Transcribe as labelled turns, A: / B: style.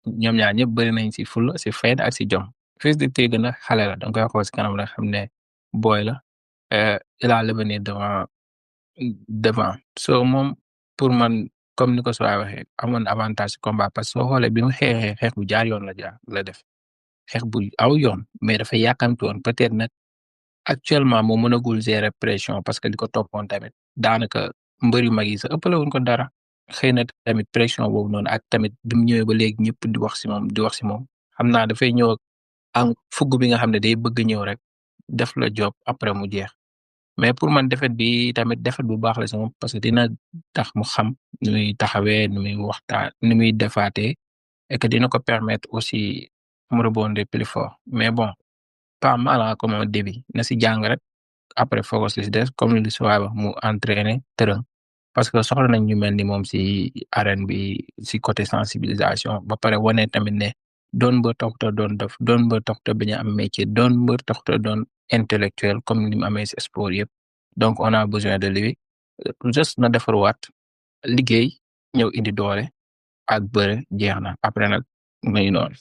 A: ñoom ñaar ñëpp bëri nañ si fulla si fayda ak si jom. Fils de Tyga nag xale la danga koy xool si kanam rek xam ne boy la il a l'avenir devant so moom pour man comme ni ko soo waxee amoon avantage si combat parce que soo xoolee bi mu xeexee xeex bu jaar yoon la def xeex bu aw yoon mais dafa yàkkamti woon peut-être nag actuellement moo mënagul gérer pression parce que li ko toppoon tamit daanaka mbër yu mag yi sax ëppale wuñ ko dara xëy na tamit pression boobu noonu ak tamit bi mu ñëwee ba léegi ñëpp di wax si moom di wax si moom xam naa dafay ñëw ak fugg bi nga xam ne day bëgg ñëw rek def la job après mu jeex. Mais pour man défaite bi tamit défaite bu baax la si moom parce que dina tax mu xam nu muy taxawee nu muy waxtaan nu muy defaatee et que dina ko permettre aussi mu rebondir plus fort mais bon pas mal hein, comme un début na si jàng rek après focus li si des comme li si waay wax mu entraîner tërën parce que soxla nañ ñu mel ni moom si arène bi si côté sensibilisation ba pare wane tamit ne doon mbër taxut a doon def doon mbër taxut a bañ a am métier doon mbër taxut a doon intellectuel comme ni mu amee si sport yëpp donc on a besoin de lui juste na defarwaat liggéey ñëw indi doole ak bëre jeex na après nag muy noonu.